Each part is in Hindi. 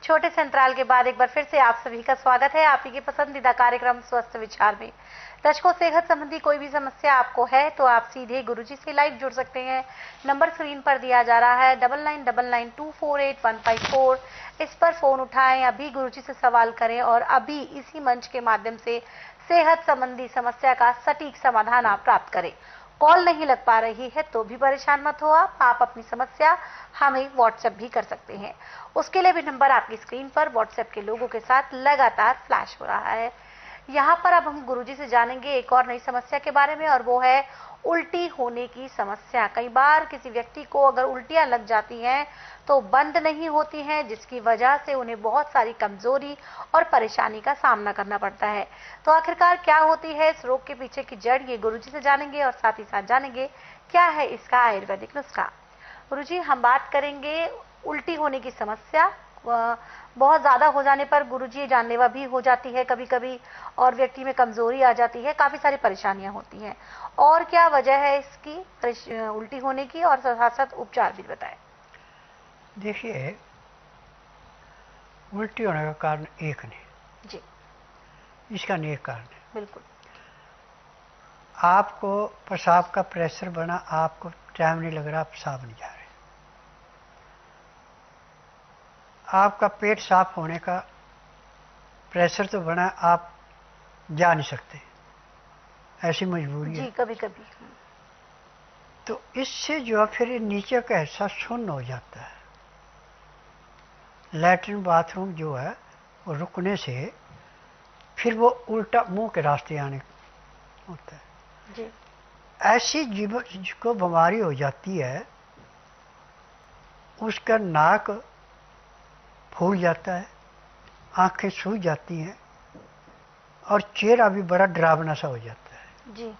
छोटे से अंतराल के बाद एक बार फिर से आप सभी का स्वागत है आपकी पसंदीदा कार्यक्रम स्वस्थ विचार में। दर्शकों, सेहत संबंधी कोई भी समस्या आपको है तो आप सीधे गुरुजी से लाइव जुड़ सकते हैं। नंबर स्क्रीन पर दिया जा रहा है 9999248154। इस पर फोन उठाएं, अभी गुरुजी से सवाल करें और अभी इसी मंच के माध्यम से सेहत संबंधी समस्या का सटीक समाधान आप प्राप्त करें। कॉल नहीं लग पा रही है तो भी परेशान मत हो, आप अपनी समस्या हमें व्हाट्सएप भी कर सकते हैं। उसके लिए भी नंबर आपकी स्क्रीन पर व्हाट्सएप के लोगों के साथ लगातार फ्लैश हो रहा है। यहाँ पर अब हम गुरुजी से जानेंगे एक और नई समस्या के बारे में, और वो है उल्टी होने की समस्या। कई बार किसी व्यक्ति को अगर उल्टियां लग जाती हैं तो बंद नहीं होती हैं, जिसकी वजह से उन्हें बहुत सारी कमजोरी और परेशानी का सामना करना पड़ता है। तो आखिरकार क्या होती है इस रोग के पीछे की जड़, ये गुरुजी से जानेंगे और साथ ही साथ जानेंगे क्या है इसका आयुर्वेदिक नुस्खा। गुरुजी, हम बात करेंगे उल्टी होने की समस्या। बहुत ज़्यादा हो जाने पर गुरुजी जानलेवा भी हो जाती है कभी कभी, और व्यक्ति में कमजोरी आ जाती है, काफ़ी सारी परेशानियां होती हैं। और क्या वजह है इसकी उल्टी होने की, और साथ साथ उपचार भी बताएं। देखिए, उल्टी होने का कारण एक नहीं जी, इसका अनेक कारण है। बिल्कुल। आपको पेशाब का प्रेशर बना, आपको टाइम नहीं लग रहा, पेशाब नहीं जा रहे। आपका पेट साफ होने का प्रेशर तो बना, आप जा नहीं सकते, ऐसी मजबूरी है। जी, कभी कभी। तो इससे जो है फिर नीचे का हिस्सा सुन्न हो जाता है। लैट्रिन बाथरूम जो है वो रुकने से फिर वो उल्टा मुंह के रास्ते आने होता है। जी, ऐसी जीव को बीमारी हो जाती है, उसका नाक फूल जाता है, आंखें सूज जाती हैं और चेहरा भी बड़ा डरावना सा हो जाता है। जी,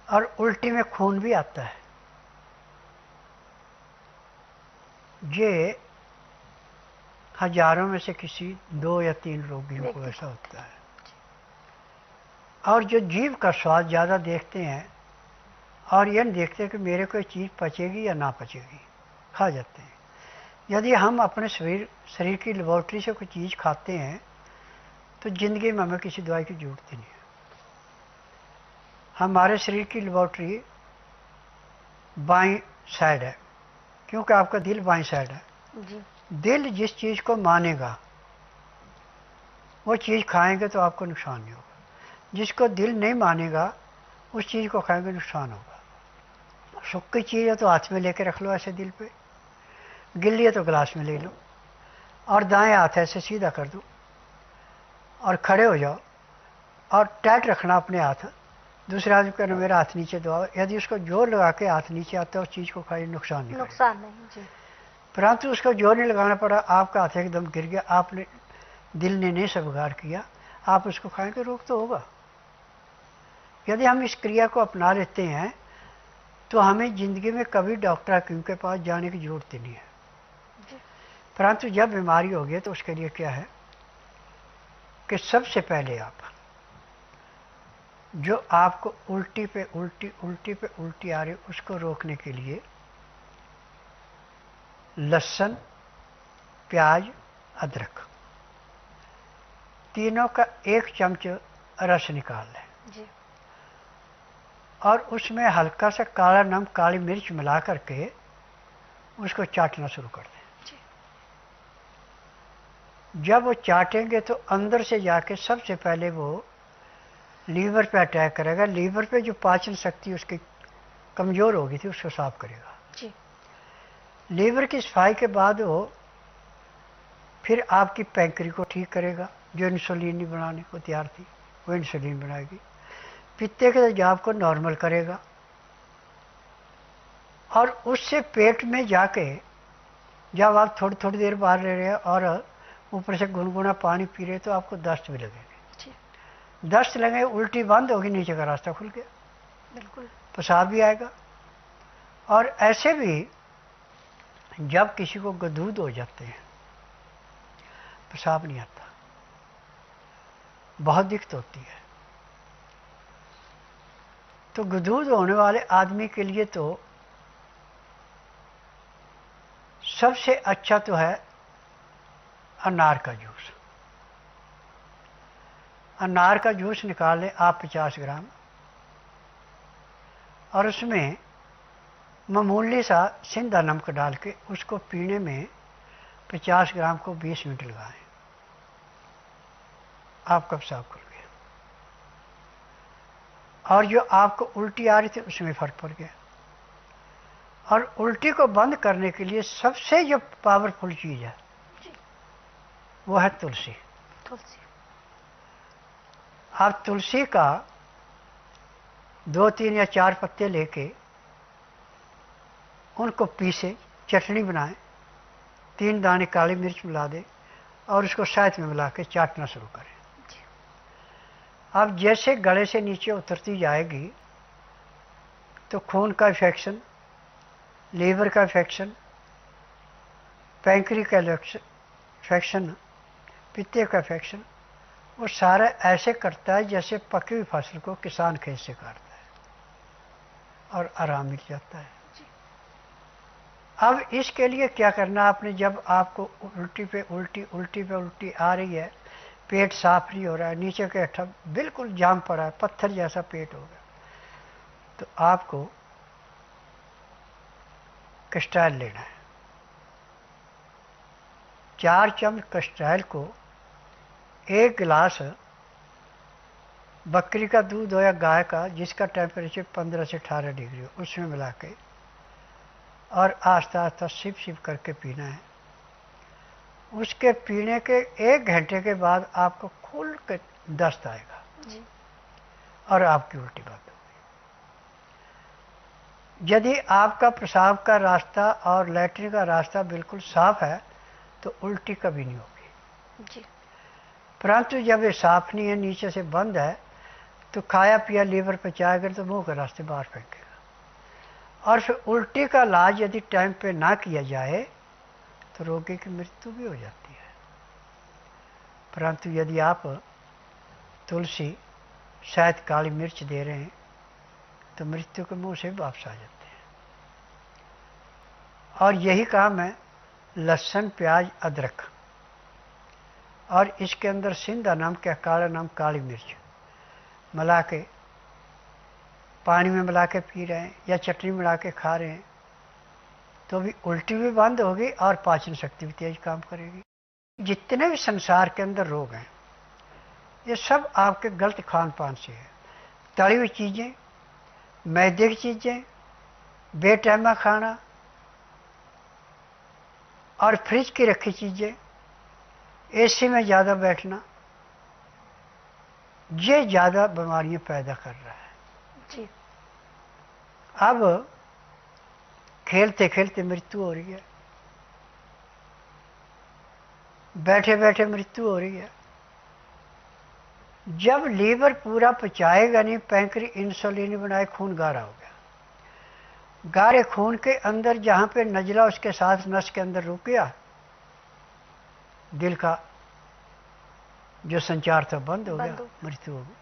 और उल्टी में खून भी आता है। ये हजारों में से किसी 2 या 3 रोगियों को ऐसा होता है। और जो जीव का स्वाद ज़्यादा देखते हैं और ये नहीं देखते कि मेरे को चीज़ पचेगी या ना पचेगी, खा जाते हैं। यदि हम अपने शरीर की लेबॉर्ट्री से कोई चीज़ खाते हैं तो ज़िंदगी में हमें किसी दवाई की जरूरत ही नहीं है। हमारे शरीर की लेबॉर्ट्री बाईं साइड है, क्योंकि आपका दिल बाईं साइड है। जी, दिल जिस चीज़ को मानेगा वो चीज़ खाएंगे तो आपको नुकसान नहीं होगा। जिसको दिल नहीं मानेगा उस चीज़ को खाएंगे नुकसान होगा। सूखी चीज़ है तो हाथ में लेके रख लो ऐसे दिल पे, गिल्ली है तो गिलास में ले लो और दाएं हाथ ऐसे सीधा कर दो और खड़े हो जाओ और टाइट रखना अपने हाथ। दूसरे आदमी कहना मेरा हाथ नीचे दबाओ। यदि उसको जोर लगा के हाथ नीचे आता है उस चीज़ को खाए नुकसान नहीं जी। परंतु उसको जोर नहीं लगाना पड़ा, आपका हाथ एकदम गिर गया, आपने दिल ने नहीं स्वीकार किया, आप उसको खाएंगे रोग तो होगा। यदि हम इस क्रिया को अपना लेते हैं तो हमें जिंदगी में कभी डॉक्टर हकीम के पास जाने की जरूरत नहीं है। परंतु जब बीमारी हो गई तो उसके लिए क्या है कि सबसे पहले आप जो आपको उल्टी पे उल्टी आ रही उसको रोकने के लिए लहसुन, प्याज, अदरक तीनों का 1 चम्मच रस निकाल लें जी, और उसमें हल्का सा काला नमक, काली मिर्च मिला करके उसको चाटना शुरू कर दें। जब वो चाटेंगे तो अंदर से जाके सबसे पहले वो लीवर पे अटैक करेगा। लीवर पे जो पाचन शक्ति उसकी कमज़ोर हो गई थी उसको साफ करेगा जी। लीवर की सफाई के बाद वो फिर आपकी पैंक्री को ठीक करेगा, जो इंसुलिन नहीं बनाने को तैयार थी वो इंसुलिन बनाएगी। पित्ते के तेजाब को नॉर्मल करेगा और उससे पेट में जाके जब आप थोड़ी थोड़ी देर बाहर रह रहे हैं और ऊपर से गुनगुना पानी पी रहे तो आपको दस्त भी लगेगी। दस्त लगे, उल्टी बंद होगी, नीचे का रास्ता खुल गया, बिल्कुल। पेशाब भी आएगा। और ऐसे भी जब किसी को गदूद हो जाते हैं, पेशाब नहीं आता, बहुत दिक्कत होती है। तो गदूद होने वाले आदमी के लिए तो सबसे अच्छा तो है अनार का जूस। अनार का जूस निकाल लें आप 50 ग्राम, और उसमें मामूली सा सिंधा नमक डाल के उसको पीने में 50 ग्राम को 20 मिनट लगाएं, आप कब साफ कर गए। और जो आपको उल्टी आ रही थी उसमें फर्क पड़ गया। और उल्टी को बंद करने के लिए सबसे जो पावरफुल चीज है वो है तुलसी। तुलसी। आप तुलसी का 2, 3 या 4 पत्ते लेके उनको पीसे चटनी बनाएं, 3 दाने काली मिर्च मिला दें और उसको शहद में मिला के चाटना शुरू करें। अब जैसे गले से नीचे उतरती जाएगी तो खून का इन्फेक्शन, लीवर का इन्फेक्शन, पैंक्री का इन्फेक्शन, पित्ते का इन्फेक्शन, वो सारा ऐसे करता है जैसे पकी हुई फसल को किसान खेत से काटता है और आराम मिल जाता है। अब इसके लिए क्या करना आपने, जब आपको उल्टी पे उल्टी, उल्टी पे उल्टी आ रही है, पेट साफ नहीं हो रहा है, नीचे के अठा बिल्कुल जाम पड़ा है, पत्थर जैसा पेट हो गया, तो आपको कैस्ट्रॉल लेना है। 4 चम्मच कैस्ट्रॉल को 1 गिलास बकरी का दूध हो या गाय का जिसका टेम्परेचर 15 से 18 डिग्री हो उसमें मिला के और आस्ता आस्ता सिप सिप करके पीना है। उसके पीने के 1 घंटे के बाद आपको खुल के दस्त आएगा जी। और आपकी उल्टी बंद होगी। यदि आपका पेशाब का रास्ता और लैट्रिन का रास्ता बिल्कुल साफ है तो उल्टी कभी नहीं होगी जी। परंतु जब ये साफ नहीं है, नीचे से बंद है, तो खाया पिया लीवर पे जाएगा तो मुंह के रास्ते बाहर फेंकेगा। और फिर उल्टी का इलाज यदि टाइम पे ना किया जाए तो रोगी की मृत्यु भी हो जाती है। परंतु यदि आप तुलसी, शहद, काली मिर्च दे रहे हैं तो मृत्यु के मुंह से वापस आ जाते हैं। और यही काम है लहसुन, प्याज, अदरक, और इसके अंदर सिंधा नमक या काला नमक, काली मिर्च मिला के पानी में मिला के पी रहे हैं या चटनी मिला के खा रहे हैं तो भी उल्टी भी बंद होगी और पाचन शक्ति भी तेज काम करेगी। जितने भी संसार के अंदर रोग हैं ये सब आपके गलत खान पान से है। तली हुई चीज़ें, मैदे की चीज़ें, बेटैमा खाना और फ्रिज की रखी चीज़ें, एसी में ज़्यादा बैठना, ये ज़्यादा बीमारियां पैदा कर रहा है जी। अब खेलते खेलते मृत्यु हो रही है, बैठे बैठे मृत्यु हो रही है। जब लीवर पूरा पचाएगा नहीं, पैंक्री इंसुलिन बनाए, खून गाढ़ा हो गया, गाढ़े खून के अंदर जहां पे नजला उसके साथ नस के अंदर रुक गया, दिल का जो संचार था बंद हो गया, मृत्यु हो गई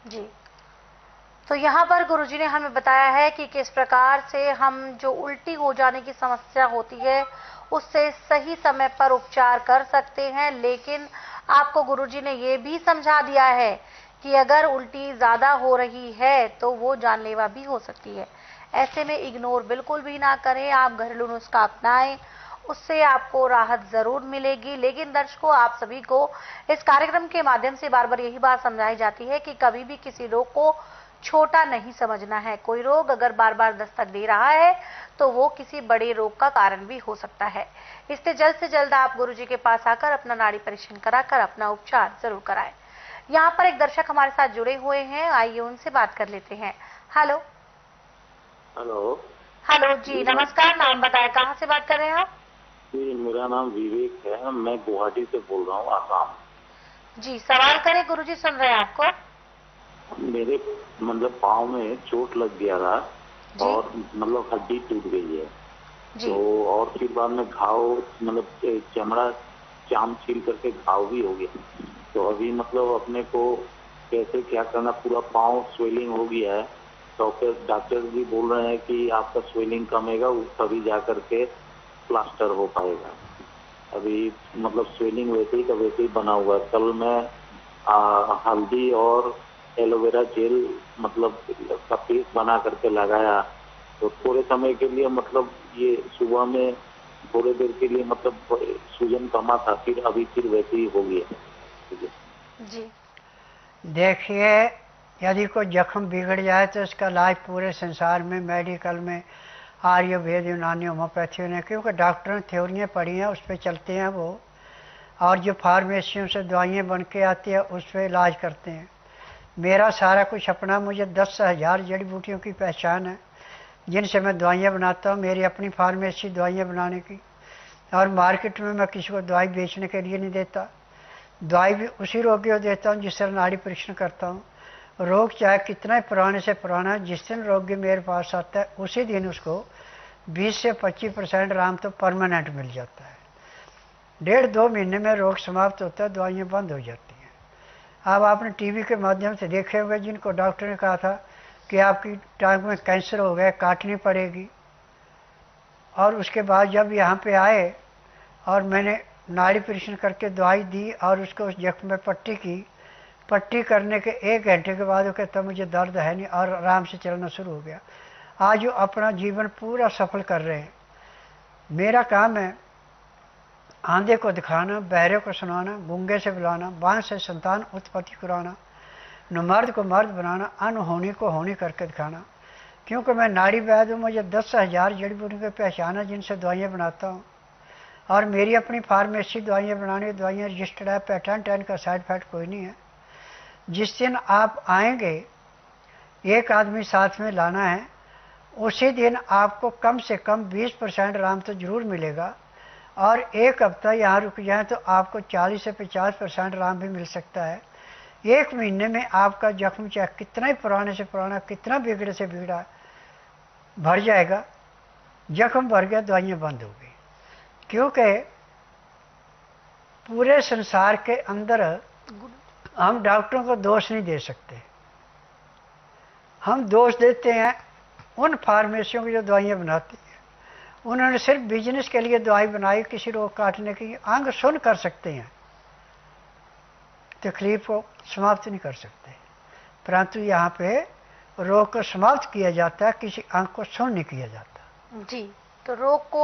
जी। तो यहाँ पर गुरुजी ने हमें बताया है कि किस प्रकार से हम जो उल्टी हो जाने की समस्या होती है उससे सही समय पर उपचार कर सकते हैं, लेकिन आपको गुरुजी ने ये भी समझा दिया है कि अगर उल्टी ज़्यादा हो रही है तो वो जानलेवा भी हो सकती है। ऐसे में इग्नोर बिल्कुल भी ना करें, आप घरेलू नुस्खा अपनाएं, उससे आपको राहत जरूर मिलेगी। लेकिन दर्शकों, आप सभी को इस कार्यक्रम के माध्यम से बार बार यही बात समझाई जाती है कि कभी भी किसी रोग को छोटा नहीं समझना है। कोई रोग अगर बार बार दस्तक दे रहा है तो वो किसी बड़े रोग का कारण भी हो सकता है। इसलिए जल्द से जल्द आप गुरुजी के पास आकर अपना नाड़ी परीक्षण कराकर अपना उपचार जरूर कराएं। यहाँ पर एक दर्शक हमारे साथ जुड़े हुए हैं, आइए उनसे बात कर लेते हैं। हेलो। हेलो। हेलो जी, नमस्कार। नाम बताएं, कहाँ से बात कर रहे हैं आप? जी, मेरा नाम विवेक है, मैं गुवाहाटी से बोल रहा हूँ, आसाम। जी, सवाल करें, गुरुजी सुन रहे हैं आपको। मेरे मतलब पाँव में चोट लग गया था और मतलब हड्डी टूट गई है जी। तो और फिर बाद में घाव, मतलब चमड़ा चाम छील करके घाव भी हो गया। तो अभी मतलब अपने को कैसे क्या करना, पूरा पाँव स्वेलिंग हो गया है। डॉक्टर भी बोल रहे हैं कि आपका स्वेलिंग कमेगा तभी जा करके प्लास्टर हो पाएगा। अभी मतलब स्वेलिंग वैसे ही का वैसे ही बना हुआ है। कल मैं हल्दी और एलोवेरा जेल मतलब का पेस्ट बना करके लगाया, तो थोड़े समय के लिए मतलब ये सुबह में थोड़ी देर के लिए मतलब सूजन कमा था, फिर अभी फिर वैसे ही हो गया। जी देखिए, यदि कोई जख्म बिगड़ जाए तो इसका इलाज पूरे संसार में मेडिकल में आयुर्वेद, यूनानी, होम्योपैथी ने, क्योंकि डॉक्टर ने थ्योरियाँ पढ़ी हैं, उस पर चलते हैं वो, और जो फार्मेसियों से दवाइयाँ बन के आती है उस पर इलाज करते हैं। मेरा सारा कुछ अपना, मुझे 10,000 जड़ी बूटियों की पहचान है जिनसे मैं दवाइयाँ बनाता हूँ। मेरी अपनी फार्मेसी दवाइयाँ बनाने की, और मार्केट में मैं किसी को दवाई बेचने के लिए नहीं देता। दवाई भी उसी रोगी को देता हूँ जिस तरह नाड़ी परीक्षण करता हूँ। रोग चाहे कितना ही पुराने से पुराना, जिस दिन रोगी मेरे पास आता है उसी दिन उसको 20 से 25% आराम तो परमानेंट मिल जाता है। 1.5-2 महीने में रोग समाप्त होता है, दवाइयाँ बंद हो जाती हैं। अब आपने टीवी के माध्यम से देखे होंगे जिनको डॉक्टर ने कहा था कि आपकी टांग में कैंसर हो गया, काटनी पड़ेगी, और उसके बाद जब यहाँ पे आए और मैंने नाड़ी परीक्षण करके दवाई दी और उसको उस जख्म में पट्टी की, पट्टी करने के 1 घंटे के बाद वो कहता मुझे दर्द है नहीं, और आराम से चलना शुरू हो गया। आज वो अपना जीवन पूरा सफल कर रहे हैं। मेरा काम है आंधे को दिखाना, बहरे को सुनाना, गूंगे से बुलाना, बांझ से संतान उत्पत्ति कराना, न मर्द को मर्द बनाना, अनहोनी को होनी करके दिखाना। क्योंकि मैं नाड़ी वैद्य हूँ, मुझे 10,000 जड़ी बूटी की पहचान है जिनसे दवाइयाँ बनाता हूँ, और मेरी अपनी फार्मेसी दवाइयाँ बनाने की दवाइयाँ रजिस्टर्ड है, पेटेंट है, इनका साइड इफेक्ट कोई नहीं है। जिस दिन आप आएंगे, एक आदमी साथ में लाना है, उसी दिन आपको कम से कम 20% आराम तो जरूर मिलेगा, और 1 हफ्ता यहाँ रुक जाए तो आपको 40 से 50% आराम भी मिल सकता है। 1 महीने में आपका जख्म चाहे कितना ही पुराने से पुराना, कितना बिगड़े से बिगड़ा, भर जाएगा। जख्म भर गया, दवाइयाँ बंद हो गई। क्योंकि पूरे संसार के अंदर हम डॉक्टरों को दोष नहीं दे सकते, हम दोष देते हैं उन फार्मेसियों की जो दवाइयाँ बनाती हैं। उन्होंने सिर्फ बिजनेस के लिए दवाई बनाई, किसी रोग काटने की। अंग सुन कर सकते हैं, तकलीफ को समाप्त नहीं कर सकते, परंतु यहाँ पे रोग को समाप्त किया जाता है, किसी अंग को सुन नहीं किया जाता। जी, तो रोग को